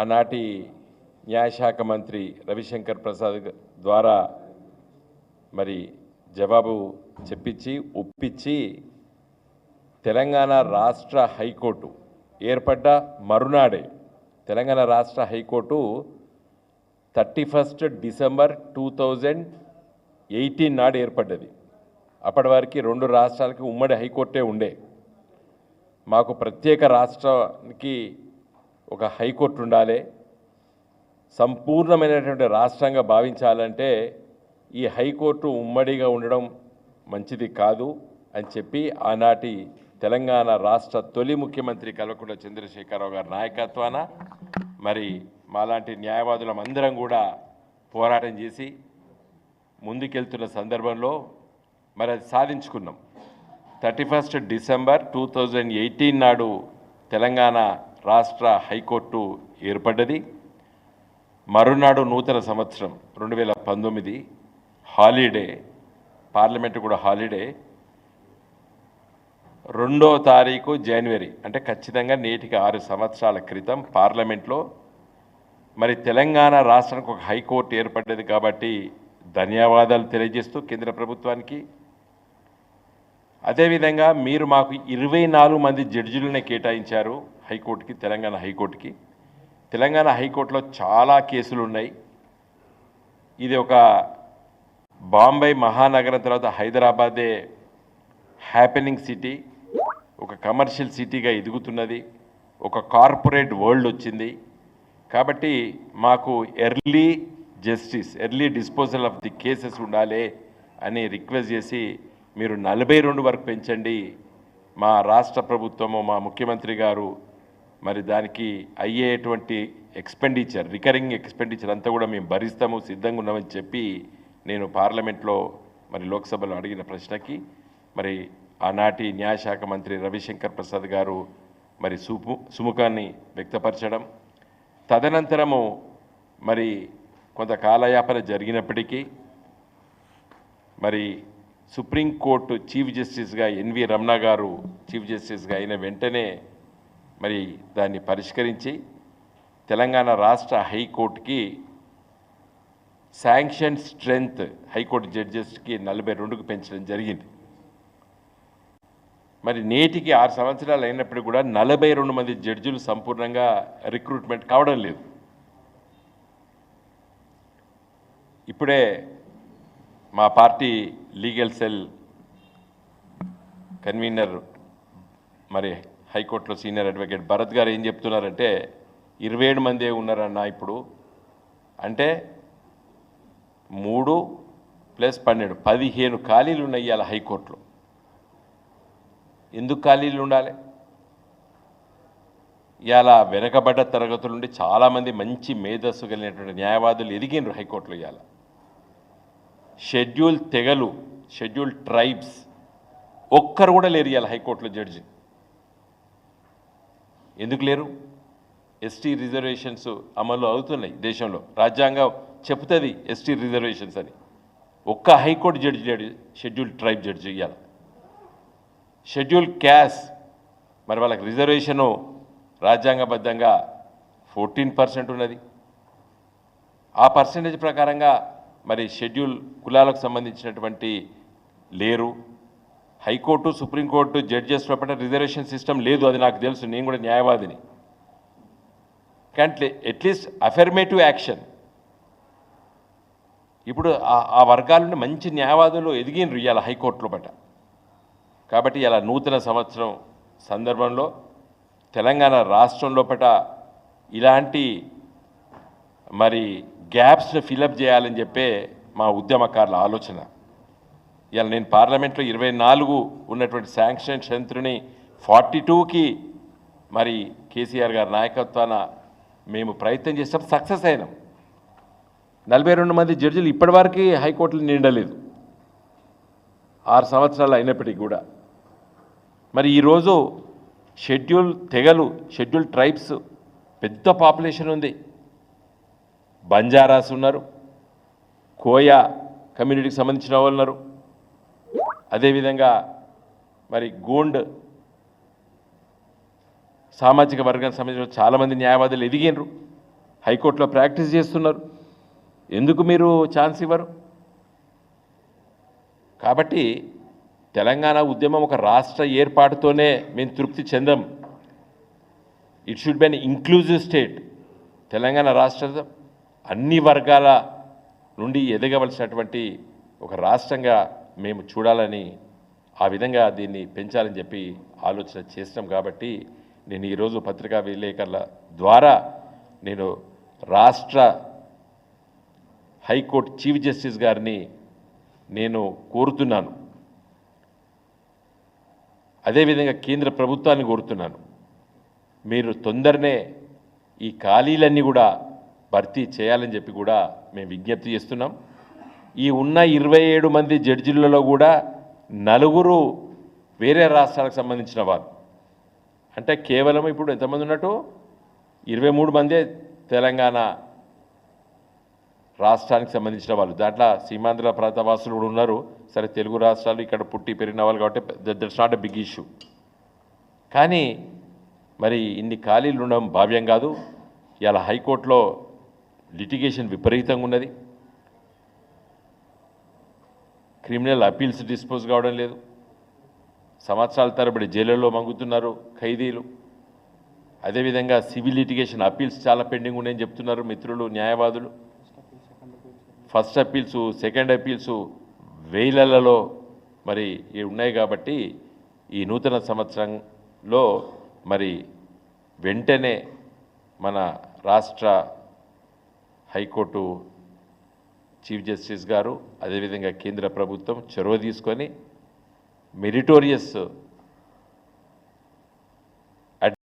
ఆనాటి న్యాయశాఖ మంత్రి రవిశంకర్ ప్రసాద్ ద్వారా మరి జవాబు చెప్పించి ఒప్పించి తెలంగాణ రాష్ట్ర హైకోర్టు ఏర్పడ్డ మరునాడే తెలంగాణ రాష్ట్ర హైకోర్టు 31 డిసెంబర్ 2018 నాడు ఏర్పడ్డది. అప్పటి వరకు రెండు రాష్ట్రాలకి ఉమ్మడి హైకోర్టే ఉండే. మాకు ప్రత్యేక రాష్ట్రానికి ఒక హైకోర్టు ఉండాలి, సంపూర్ణమైనటువంటి రాష్ట్రంగా భావించాలంటే ఈ హైకోర్టు ఉమ్మడిగా ఉండడం మంచిది కాదు అని చెప్పి ఆనాటి తెలంగాణ రాష్ట్ర తొలి ముఖ్యమంత్రి కల్వకుంట్ల చంద్రశేఖరరావు గారి నాయకత్వాన మరి మాలాంటి న్యాయవాదులం అందరం కూడా పోరాటం చేసి ముందుకెళ్తున్న సందర్భంలో మరి అది సాధించుకున్నాం. 31 డిసెంబర్ 2018 నాడు తెలంగాణ రాష్ట్ర హైకోర్టు ఏర్పడ్డది. మరునాడు నూతన సంవత్సరం 2019 హాలిడే, పార్లమెంటు కూడా హాలిడే. 2వ తారీఖు జనవరి అంటే ఖచ్చితంగా నేటికి 6 సంవత్సరాల క్రితం పార్లమెంట్లో మరి తెలంగాణ రాష్ట్రానికి ఒక హైకోర్టు ఏర్పడ్డది. కాబట్టి ధన్యవాదాలు తెలియజేస్తూ కేంద్ర ప్రభుత్వానికి, అదేవిధంగా మీరు మాకు 24 మంది జడ్జిలనే కేటాయించారు హైకోర్టుకి, తెలంగాణ హైకోర్టుకి. తెలంగాణ హైకోర్టులో చాలా కేసులు ఉన్నాయి. ఇది ఒక బాంబే మహానగరం తర్వాత హైదరాబాదే హ్యాపెనింగ్ సిటీ, ఒక కమర్షియల్ సిటీగా ఎదుగుతున్నది, ఒక కార్పొరేట్ వరల్డ్ వచ్చింది. కాబట్టి మాకు early justice, early disposal of the cases ఉండాలి అని రిక్వెస్ట్ చేసి మీరు 42 వరకు పెంచండి. మా రాష్ట్ర ప్రభుత్వము, మా ముఖ్యమంత్రి గారు మరి దానికి అయ్యేటువంటి ఎక్స్పెండిచర్, రికరింగ్ ఎక్స్పెండిచర్ అంతా కూడా మేము భరిస్తాము, సిద్ధంగా ఉన్నామని చెప్పి నేను పార్లమెంట్లో మరి లోక్సభలో అడిగిన ప్రశ్నకి మరి ఆనాటి న్యాయశాఖ మంత్రి రవిశంకర్ ప్రసాద్ గారు మరి సుముఖాన్ని వ్యక్తపరచడం, తదనంతరము మరి కొంత కాలయాపన జరిగినప్పటికీ మరి సుప్రీంకోర్టు చీఫ్ జస్టిస్గా ఎన్వి రమణ గారు చీఫ్ జస్టిస్గా అయిన వెంటనే మరి దాన్ని పరిష్కరించి తెలంగాణ రాష్ట్ర హైకోర్టుకి శాంక్షన్ స్ట్రెంగ్త్ హైకోర్టు జడ్జెస్కి 42కు పెంచడం జరిగింది. మరి నేటికి 6 సంవత్సరాలు అయినప్పటికీ కూడా 42 మంది జడ్జిలు సంపూర్ణంగా రిక్రూట్మెంట్ కావడం లేదు. ఇప్పుడే మా పార్టీ లీగల్ సెల్ కన్వీనర్ మరి హైకోర్టులో సీనియర్ అడ్వకేట్ భరత్ గారు ఏం చెప్తున్నారంటే 27 మందే ఉన్నారన్న ఇప్పుడు, అంటే 3 + 12 15 ఖాళీలు ఉన్నాయి ఇవాళ హైకోర్టులో. ఎందుకు ఖాళీలు ఉండాలి? ఇవాళ వెనకబడ్డ తరగతుల నుండి చాలామంది మంచి మేధస్సు కలిగినటువంటి న్యాయవాదులు ఎదిగినరు హైకోర్టులో. ఇవాళ షెడ్యూల్ తెగలు, షెడ్యూల్ ట్రైబ్స్ ఒక్కరు కూడా లేరు ఇవాళ హైకోర్టులో జడ్జి. ఎందుకు లేరు? ఎస్టీ రిజర్వేషన్స్ అమలు అవుతున్నాయి దేశంలో, రాజ్యాంగం చెప్తుంది ఎస్టీ రిజర్వేషన్స్ అని. ఒక్క హైకోర్టు జడ్జి లేడు షెడ్యూల్ ట్రైబ్ జడ్జి. ఇవాళ షెడ్యూల్ క్యాస్ట్ మరి వాళ్ళకి రిజర్వేషను రాజ్యాంగబద్ధంగా 14% ఉన్నది. ఆ పర్సంటేజ్ ప్రకారంగా మరి షెడ్యూల్ కులాలకు సంబంధించినటువంటి లేరు. హైకోర్టు, సుప్రీంకోర్టు జడ్జెస్లో పట్ల రిజర్వేషన్ సిస్టమ్ లేదు, అది నాకు తెలుసు, నేను కూడా న్యాయవాదిని. కానీ అట్లీస్ట్ అఫర్మేటివ్ యాక్షన్ ఇప్పుడు ఆ వర్గాల నుండి మంచి న్యాయవాదులు ఎదిగినరు ఇవాళ హైకోర్టులో పట్ల. కాబట్టి ఇలా నూతన సంవత్సరం సందర్భంలో తెలంగాణ రాష్ట్రంలో పట్ల ఇలాంటి మరి గ్యాప్స్ను ఫిలప్ చేయాలని చెప్పే మా ఉద్యమకారుల ఆలోచన. ఇవాళ నేను పార్లమెంట్లో 24 ఉన్నటువంటి శాంక్షన్ స్ట్రెంత్ని 42కి మరి కేసీఆర్ గారి నాయకత్వాన మేము ప్రయత్నం చేస్తాం, సక్సెస్ అయినాం. 42 మంది జడ్జిలు ఇప్పటివరకు హైకోర్టులు నిండలేదు 6 సంవత్సరాలు అయినప్పటికీ కూడా. మరి ఈరోజు షెడ్యూల్ తెగలు, షెడ్యూల్ ట్రైబ్స్ పెద్ద పాపులేషన్ ఉంది. బంజారాస్ ఉన్నారు, కోయా కమ్యూనిటీకి సంబంధించిన వాళ్ళు ఉన్నారు, అదేవిధంగా మరి గోండ్ సామాజిక వర్గానికి సంబంధించిన చాలామంది న్యాయవాదులు ఎదిగినరు. హైకోర్టులో ప్రాక్టీస్ చేస్తున్నారు. ఎందుకు మీరు ఛాన్స్ ఇవ్వరు? కాబట్టి తెలంగాణ ఉద్యమం ఒక రాష్ట్ర ఏర్పాటుతోనే మేము తృప్తి చెందం. It should be an inclusive state. Telangana రాష్ట్రం అన్ని వర్గాల నుండి ఎదగవలసినటువంటి ఒక రాష్ట్రంగా మేము చూడాలని, ఆ విధంగా దీన్ని పెంచాలని చెప్పి ఆలోచన చేస్తాం. కాబట్టి నేను ఈరోజు పత్రికా విలేకరుల ద్వారా నేను రాష్ట్ర హైకోర్టు చీఫ్ జస్టిస్ గారిని నేను కోరుతున్నాను. అదేవిధంగా కేంద్ర ప్రభుత్వాన్ని కోరుతున్నాను, మీరు తొందరనే ఈ ఖాళీలన్నీ కూడా భర్తీ చేయాలని చెప్పి కూడా మేము విజ్ఞప్తి చేస్తున్నాం. ఈ ఉన్న 27 మంది జడ్జిలలో కూడా 4 వేరే రాష్ట్రాలకు సంబంధించిన వారు. అంటే కేవలం ఇప్పుడు ఎంతమంది ఉన్నట్టు 23 మందే తెలంగాణ రాష్ట్రానికి సంబంధించిన వాళ్ళు. దాంట్లో సీమాంధ్ర ప్రాంతవాసులు కూడా ఉన్నారు. సరే, తెలుగు రాష్ట్రాలు ఇక్కడ పుట్టి పెరిగిన వాళ్ళు కాబట్టి that's not a big issue. కానీ మరి ఇన్ని ఖాళీలు ఉండడం భావ్యం కాదు. ఇలా హైకోర్టులో లిటిగేషన్ విపరీతంగా ఉన్నది. క్రిమినల్ అపీల్స్ డిస్పోజ్ కావడం లేదు. సంవత్సరాల తరబడి జైళ్ళలో మంగుతున్నారు ఖైదీలు. అదేవిధంగా సివిల్ లిటిగేషన్ అపీల్స్ చాలా పెండింగ్ ఉన్నాయని చెప్తున్నారు మిత్రులు న్యాయవాదులు. ఫస్ట్ అపీల్స్, సెకండ్ అపీల్స్ వేలలలో మరి ఉన్నాయి. కాబట్టి ఈ నూతన సంవత్సరంలో మరి వెంటనే మన రాష్ట్ర హైకోర్టు చీఫ్ జస్టిస్ గారు, అదేవిధంగా కేంద్ర ప్రభుత్వం చొరవ తీసుకొని మెరిటోరియస్